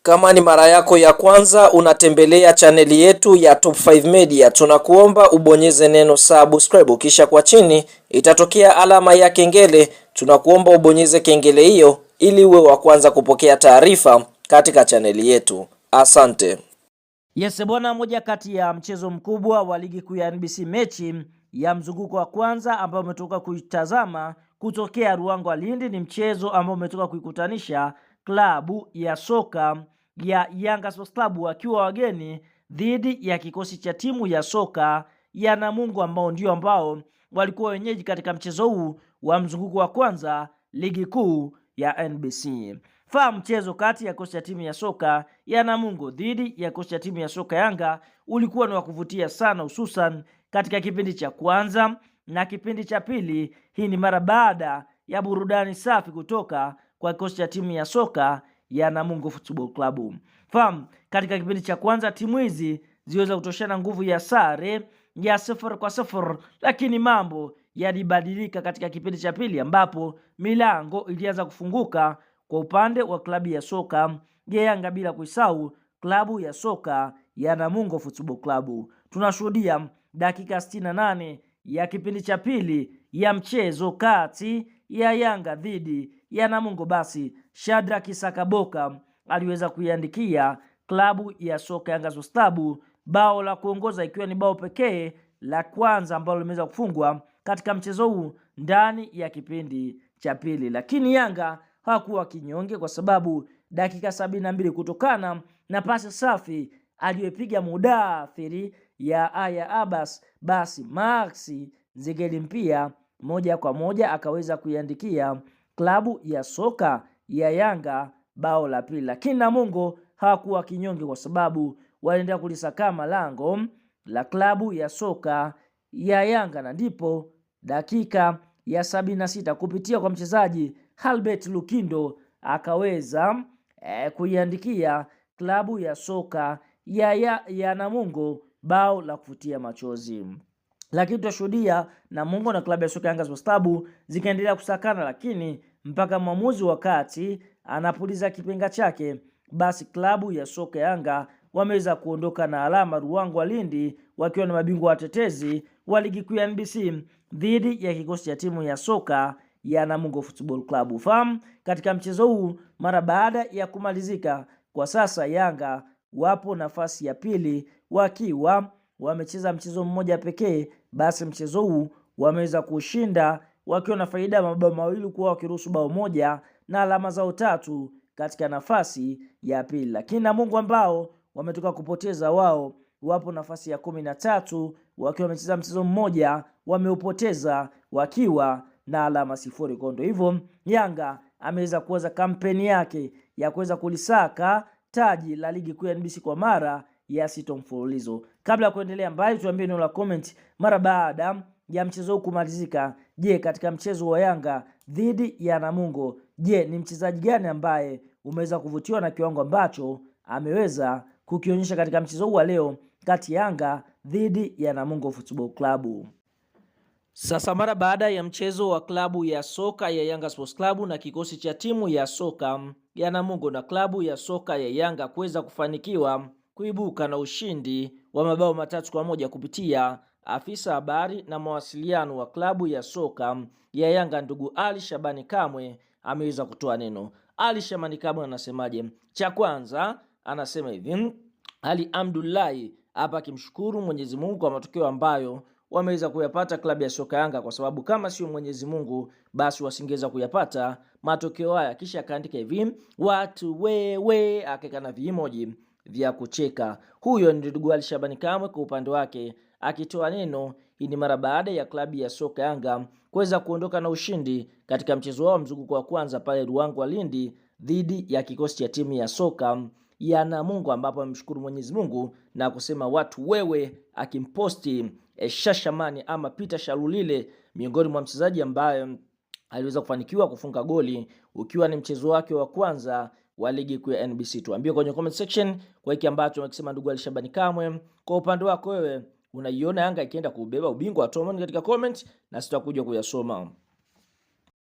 Kama ni mara yako ya kwanza unatembelea chaneli yetu ya Top 5 Media, tunakuomba ubonyeze neno subscribe, kisha kwa chini itatokea alama ya kengele. Tunakuomba ubonyeze kengele hiyo ili uwe wa kwanza kupokea taarifa katika chaneli yetu. Asante. Yes bwana, moja kati ya mchezo mkubwa wa ligi kuu ya NBC, mechi ya mzunguko wa kwanza ambao umetoka kuitazama kutokea Ruangwa Lindi, ni mchezo ambao umetoka kuikutanisha klabu ya soka ya Yanga Sports Club wakiwa wageni dhidi ya kikosi cha timu ya soka ya Namungo ambao ndio ambao walikuwa wenyeji katika mchezo huu wa mzunguko wa kwanza ligi kuu ya NBC. Mchezo kati ya kikosi cha timu ya soka ya Namungo dhidi ya kikosi cha timu ya soka Yanga ulikuwa ni wa kuvutia sana, hususan katika kipindi cha kwanza na kipindi cha pili. Hii ni mara baada ya burudani safi kutoka kwa kikosi cha timu ya soka ya Namungo Football Club. Katika kipindi cha kwanza timu hizi ziweza kutoshana nguvu ya sare ya 0-0, lakini mambo yalibadilika katika kipindi cha pili ambapo milango ilianza kufunguka kwa upande wa klabu ya soka ya Yanga, bila kuisahau klabu ya soka ya Namungo Football Club. Tunashuhudia dakika 68 ya kipindi cha pili ya mchezo kati ya Yanga dhidi ya Namungo. Basi Shadrack Sakaboka aliweza kuiandikia klabu ya soka Yanga Sports Club bao la kuongoza, ikiwa ni bao pekee la kwanza ambalo limeweza kufungwa katika mchezo huu ndani ya kipindi cha pili. Lakini Yanga hakuwa kinyonge, kwa sababu dakika 72 kutokana na pasi safi aliyopiga mudathiri ya Aya Abbas, basi Maxi Nzengeli Mpia moja kwa moja akaweza kuiandikia klabu ya soka ya Yanga bao la pili. Lakini Namungo hakuwa kinyonge, kwa sababu waliendelea kulisakama lango la klabu ya soka ya Yanga, na ndipo dakika ya 76 kupitia kwa mchezaji Albert Lukindo akaweza kuiandikia klabu ya soka ya Namungo bao la kufutia machozi. Lakini tutashuhudia Namungo na klabu ya soka Yanga Sports Club zikaendelea kusakana, lakini mpaka mwamuzi wakati anapuliza kipenga chake, basi klabu ya soka Yanga wameweza kuondoka na alama Ruangwa Lindi wakiwa na mabingwa watetezi wa ligi kuu ya NBC dhidi ya kikosi cha timu ya soka ya Namungo Football Club. Katika mchezo huu mara baada ya kumalizika, kwa sasa Yanga wapo nafasi ya pili wakiwa wamecheza mchezo mmoja pekee. Basi mchezo huu wameweza kushinda wakiwa na faida ya mabao mawili, kwa wakiruhusu bao moja na alama zao 3 katika nafasi ya pili. Lakini Namungo ambao wametoka kupoteza, wao wapo nafasi ya 13 wakiwa wamecheza mchezo mmoja, wameupoteza wakiwa na alama 0. Kondo hivyo Yanga ameweza kuanza kampeni yake ya kuweza kulisaka taji la ligi kuu ya NBC kwa mara ya 6 mfululizo. Kabla ya kuendelea mbali, tuambie neno la comment mara baada ya mchezo huu kumalizika. Je, katika mchezo wa Yanga dhidi ya Namungo, je, ni mchezaji gani ambaye umeweza kuvutiwa na kiwango ambacho ameweza kukionyesha katika mchezo huu wa leo kati ya Yanga dhidi ya Namungo Football Club? Sasa mara baada ya mchezo wa klabu ya soka ya Yanga Sports Club na kikosi cha timu ya soka ya Namungo na klabu ya soka ya Yanga kuweza kufanikiwa kuibuka na ushindi wa mabao 3-1 kupitia afisa habari na mawasiliano wa klabu ya soka ya Yanga ndugu Ali Shabani Kamwe ameweza kutoa neno. Ali Shabani Kamwe anasemaje? Cha kwanza anasema hivi: Ali Abdullahi hapa akimshukuru Mwenyezi Mungu kwa matokeo ambayo wameweza kuyapata klabu ya soka Yanga, kwa sababu kama sio Mwenyezi Mungu basi wasingeweza kuyapata matokeo haya. Kisha akaandika hivi: watu wewe, akaweka na vimoji vya kucheka. Huyo ni ndugu Ali Shabani Kamwe kwa upande wake akitoa neno. Hii ni mara baada ya klabu ya soka Yanga kuweza kuondoka na ushindi katika mchezo wao mzunguko wa kwanza pale Ruangwa Lindi dhidi ya kikosi cha timu ya soka ya Namungo, ambapo amemshukuru Mwenyezi Mungu na kusema watu wewe, akimposti Shashamani ama Peter Shalulile miongoni mwa mchezaji ambaye aliweza kufanikiwa kufunga goli ukiwa ni mchezo wake wa kwanza wa ligi kuu ya NBC. Tuambie kwenye comment section kwa hiki ambacho amekisema ndugu Ali Shabani Kamwe. Kwa upande wako wewe unaiona Yanga ikienda kubeba ubingwa wa Tomon katika comment, na sitakuja kuyasoma.